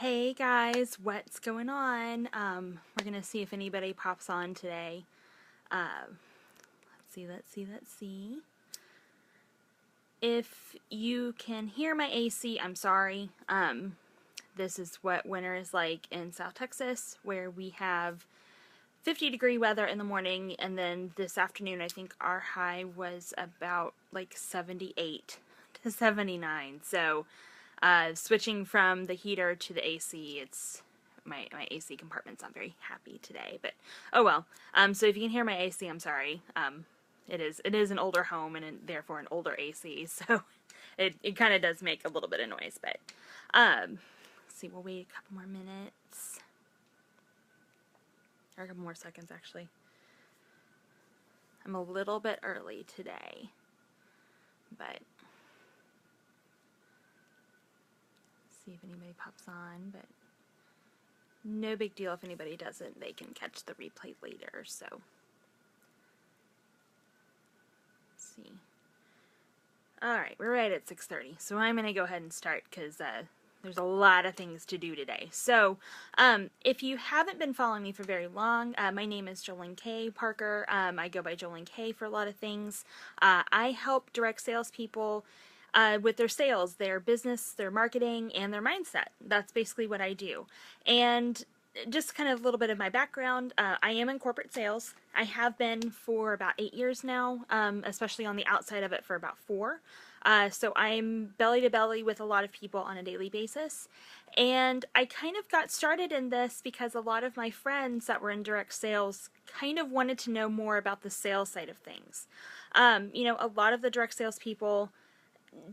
Hey guys, what's going on? We're gonna see if anybody pops on today. Let's see. If you can hear my AC, I'm sorry. This is what winter is like in South Texas, where we have 50-degree weather in the morning, and then this afternoon I think our high was about like 78 to 79. So switching from the heater to the AC, it's my AC compartment's not very happy today, but oh well. So if you can hear my AC, I'm sorry. It is an older home and therefore an older AC, so it kind of does make a little bit of noise. But let's see, we'll wait a couple more minutes, or a couple more seconds actually. I'm a little bit early today, but see if anybody pops on. But no big deal if anybody doesn't. They can catch the replay later. So let's see. All right, we're right at 6:30, so I'm gonna go ahead and start because there's a lot of things to do today. So if you haven't been following me for very long, my name is Jolene K. Parker. I go by Jolene K. for a lot of things. I help direct salespeople with their sales, their business, their marketing, and their mindset. That's basically what I do. And just kind of a little bit of my background, I am in corporate sales. I have been for about 8 years now, especially on the outside of it for about 4. So I'm belly to belly with a lot of people on a daily basis. And I kind of got started in this because a lot of my friends that were in direct sales kind of wanted to know more about the sales side of things. A lot of the direct sales people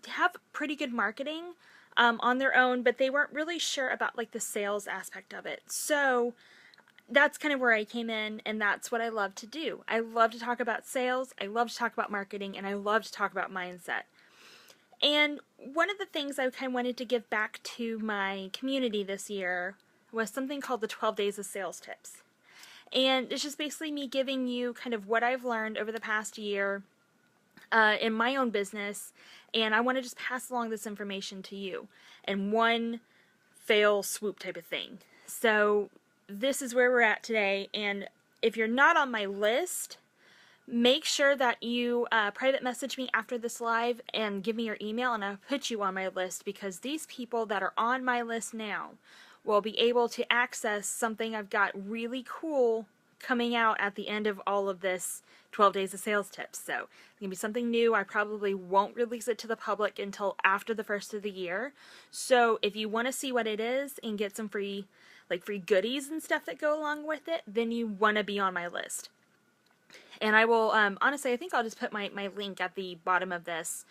have pretty good marketing on their own, but they weren't really sure about like the sales aspect of it. So that's kind of where I came in, and that's what I love to do. I love to talk about sales, I love to talk about marketing, and I love to talk about mindset. And one of the things I kind of wanted to give back to my community this year was something called the 12 Days of Sales Tips. And it's just basically me giving you kind of what I've learned over the past year in my own business, and I want to just pass along this information to you in one fail swoop type of thing. So this is where we're at today, and if you're not on my list, make sure that you private message me after this live and give me your email, and I'll put you on my list, because these people that are on my list now will be able to access something I've got really cool coming out at the end of all of this 12 Days of Sales Tips. So it's going to be something new. I probably won't release it to the public until after the first of the year. So if you want to see what it is and get some free goodies and stuff that go along with it, then you want to be on my list. And I will, honestly, I think I'll just put my link at the bottom of this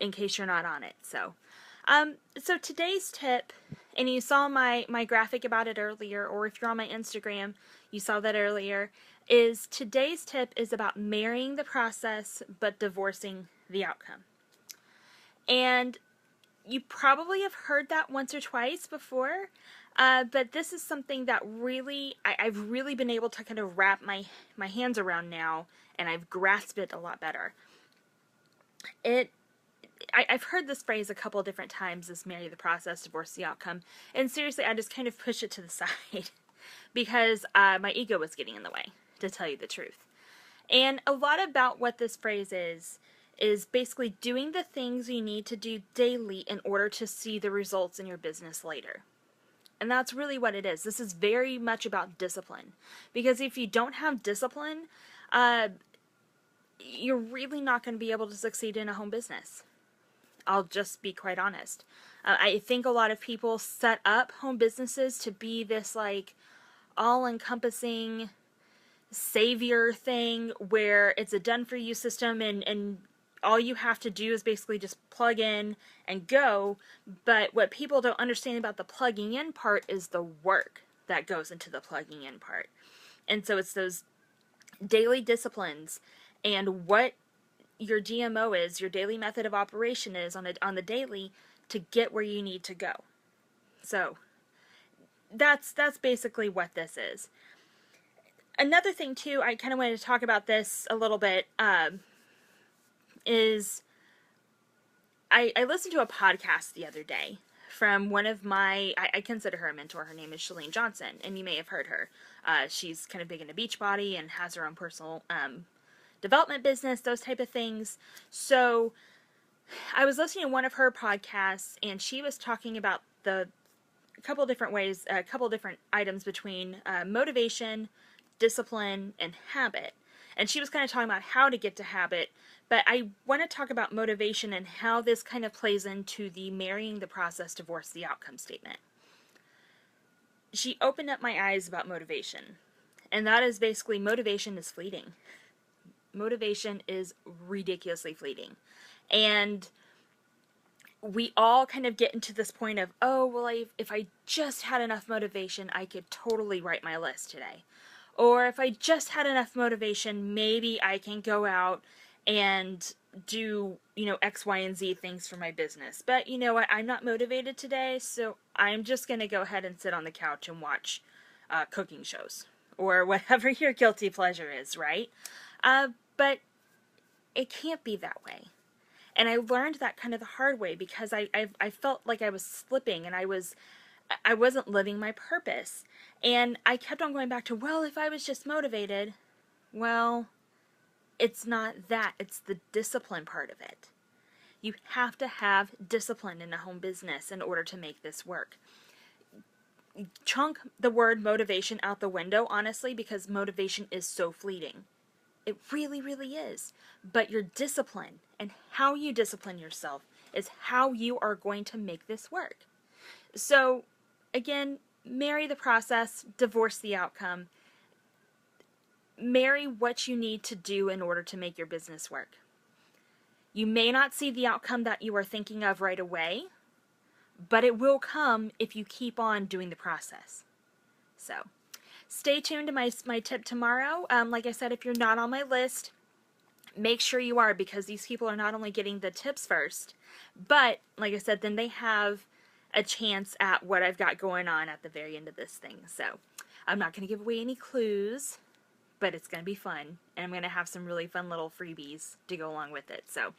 in case you're not on it. So today's tip, and you saw my graphic about it earlier, or if you're on my Instagram, you saw that earlier, is today's tip is about marrying the process but divorcing the outcome. And you probably have heard that once or twice before, but this is something that really, I've really been able to kind of wrap my hands around now, and I've grasped it a lot better. I've heard this phrase a couple different times, this marry the process, divorce the outcome, and seriously, I just kind of push it to the side because my ego was getting in the way, to tell you the truth. And a lot about what this phrase is basically doing the things you need to do daily in order to see the results in your business later. And that's really what it is. This is very much about discipline, because if you don't have discipline, you're really not going to be able to succeed in a home business. I'll just be quite honest. I think a lot of people set up home businesses to be this like all-encompassing savior thing where it's a done-for-you system, and all you have to do is basically just plug in and go. But what people don't understand about the plugging in part is the work that goes into the plugging in part. And so it's those daily disciplines and what your DMO is, your daily method of operation is on the daily to get where you need to go. So that's basically what this is. Another thing too, I kind of wanted to talk about this a little bit, is I listened to a podcast the other day from one of my, I consider her a mentor. Her name is Shalene Johnson, and you may have heard her. She's kind of big into Beachbody and has her own personal development business, those type of things. So I was listening to one of her podcasts, and she was talking about a couple different ways, a couple different items between motivation, discipline, and habit. And she was kind of talking about how to get to habit, but I want to talk about motivation and how this kind of plays into the marrying the process, divorce the outcome statement. She opened up my eyes about motivation, and that is basically motivation is fleeting. Motivation is ridiculously fleeting. And we all kind of get into this point of, oh, well, if I just had enough motivation, I could totally write my list today. Or if I just had enough motivation, maybe I can go out and do, X, Y, and Z things for my business. But you know what? I'm not motivated today, so I'm just going to go ahead and sit on the couch and watch cooking shows. Or whatever your guilty pleasure is, right? But it can't be that way. And I learned that kind of the hard way because I felt like I was slipping and I wasn't living my purpose. And I kept on going back to, well, if I was just motivated, well, it's not that. It's the discipline part of it. You have to have discipline in a home business in order to make this work. Chunk the word motivation out the window, honestly, because motivation is so fleeting. It really, really is. But your discipline and how you discipline yourself is how you are going to make this work. So, again, marry the process, divorce the outcome. Marry what you need to do in order to make your business work. You may not see the outcome that you are thinking of right away, but it will come if you keep on doing the process. So, stay tuned to my tip tomorrow. Like I said, if you're not on my list, make sure you are, because these people are not only getting the tips first, but like I said, then they have a chance at what I've got going on at the very end of this thing. So I'm not going to give away any clues, but it's going to be fun, and I'm going to have some really fun little freebies to go along with it. So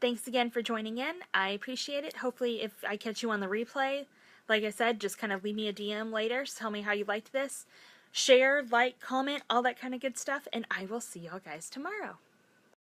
thanks again for joining in. I appreciate it. Hopefully if I catch you on the replay, like I said, just kind of leave me a DM later. Tell me how you liked this. Share, like, comment, all that kind of good stuff, and I will see y'all guys tomorrow.